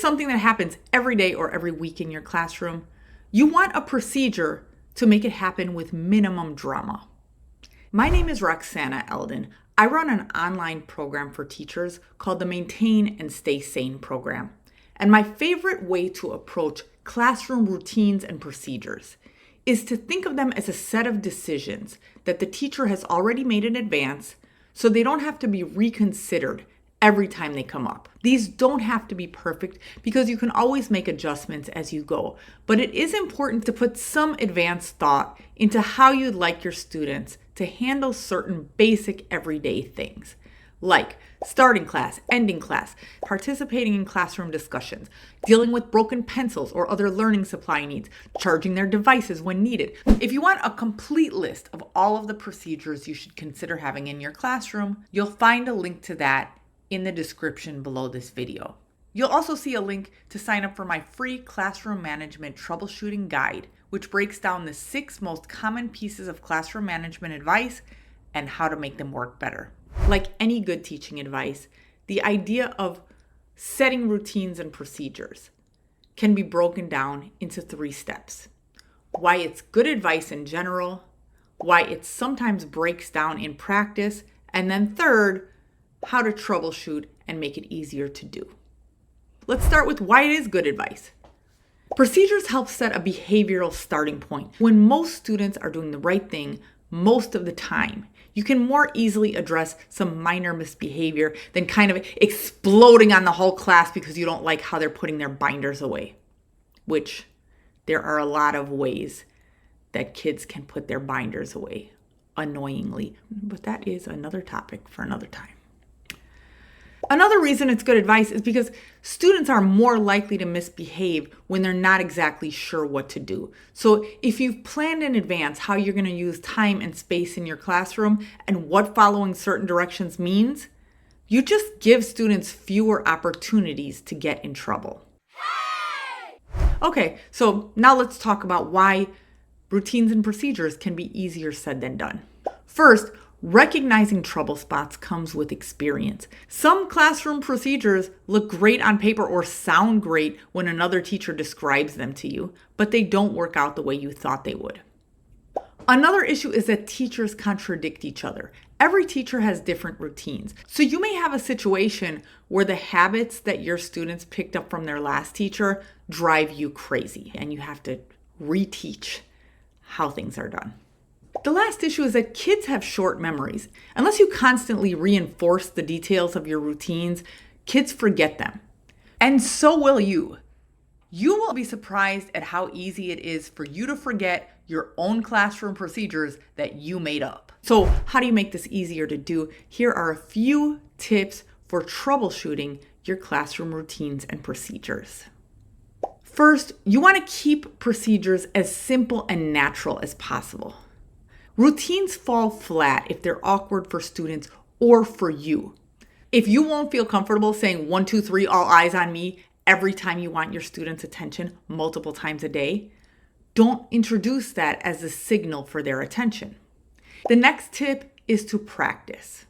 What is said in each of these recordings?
something that happens every day or every week in your classroom, you want a procedure to make it happen with minimum drama. My name is Roxana Eldon. I run an online program for teachers called the Maintain and Stay Sane program. And my favorite way to approach classroom routines and procedures is to think of them as a set of decisions that the teacher has already made in advance so they don't have to be reconsidered every time they come up. These don't have to be perfect because you can always make adjustments as you go, but it is important to put some advanced thought into how you'd like your students to handle certain basic everyday things, like starting class, ending class, participating in classroom discussions, dealing with broken pencils or other learning supply needs, charging their devices when needed. If you want a complete list of all of the procedures you should consider having in your classroom, you'll find a link to that in the description below this video. You'll also see a link to sign up for my free classroom management troubleshooting guide, which breaks down the 6 most common pieces of classroom management advice and how to make them work better. Like any good teaching advice, the idea of setting routines and procedures can be broken down into 3 steps. Why it's good advice in general, why it sometimes breaks down in practice, and then third, how to troubleshoot and make it easier to do. Let's start with why it is good advice. Procedures help set a behavioral starting point. When most students are doing the right thing most of the time, you can more easily address some minor misbehavior than kind of exploding on the whole class because you don't like how they're putting their binders away, which there are a lot of ways that kids can put their binders away annoyingly, but that is another topic for another time. Another reason it's good advice is because students are more likely to misbehave when they're not exactly sure what to do. So if you've planned in advance how you're going to use time and space in your classroom and what following certain directions means, you just give students fewer opportunities to get in trouble. Okay, so now let's talk about why routines and procedures can be easier said than done. First, recognizing trouble spots comes with experience. Some classroom procedures look great on paper or sound great when another teacher describes them to you, but they don't work out the way you thought they would. Another issue is that teachers contradict each other. Every teacher has different routines. So you may have a situation where the habits that your students picked up from their last teacher drive you crazy, and you have to reteach how things are done. The last issue is that kids have short memories. Unless you constantly reinforce the details of your routines, kids forget them. And so will you. You will be surprised at how easy it is for you to forget your own classroom procedures that you made up. So how do you make this easier to do? Here are a few tips for troubleshooting your classroom routines and procedures. First, you want to keep procedures as simple and natural as possible. Routines fall flat if they're awkward for students or for you. If you won't feel comfortable saying 1, 2, 3, all eyes on me every time you want your students' attention multiple times a day, don't introduce that as a signal for their attention. The next tip is to practice.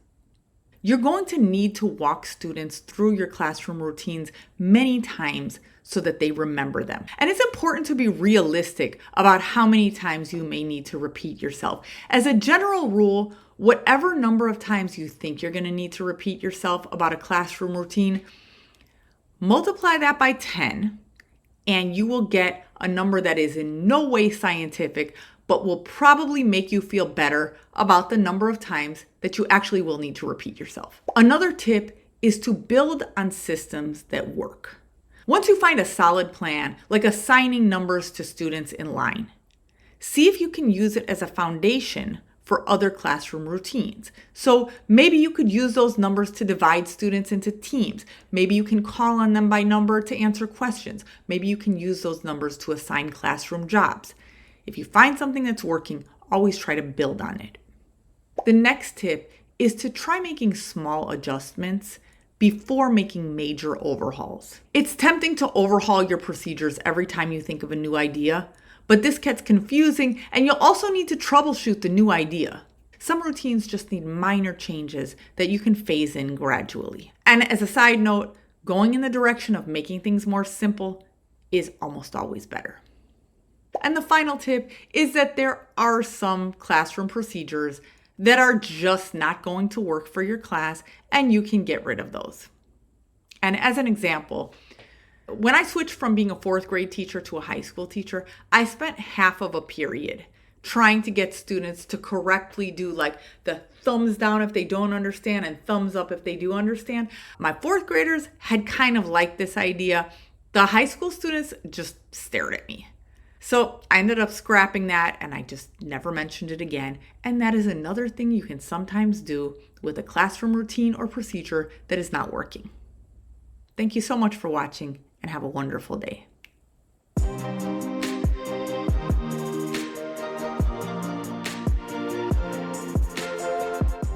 You're going to need to walk students through your classroom routines many times so that they remember them. And it's important to be realistic about how many times you may need to repeat yourself. As a general rule, whatever number of times you think you're going to need to repeat yourself about a classroom routine, multiply that by 10, and you will get a number that is in no way scientific, but will probably make you feel better about the number of times that you actually will need to repeat yourself. Another tip is to build on systems that work. Once you find a solid plan, like assigning numbers to students in line, see if you can use it as a foundation for other classroom routines. So maybe you could use those numbers to divide students into teams. Maybe you can call on them by number to answer questions. Maybe you can use those numbers to assign classroom jobs. If you find something that's working, always try to build on it. The next tip is to try making small adjustments before making major overhauls. It's tempting to overhaul your procedures every time you think of a new idea, but this gets confusing and you'll also need to troubleshoot the new idea. Some routines just need minor changes that you can phase in gradually. And as a side note, Going in the direction of making things more simple is almost always better. And the final tip is that there are some classroom procedures that are just not going to work for your class, and you can get rid of those. And as an example, when I switched from being a fourth grade teacher to a high school teacher, I spent half of a period trying to get students to correctly do like the thumbs down if they don't understand and thumbs up if they do understand. My fourth graders had kind of liked this idea. The high school students just stared at me. So I ended up scrapping that and I just never mentioned it again. And that is another thing you can sometimes do with a classroom routine or procedure that is not working. Thank you so much for watching and have a wonderful day.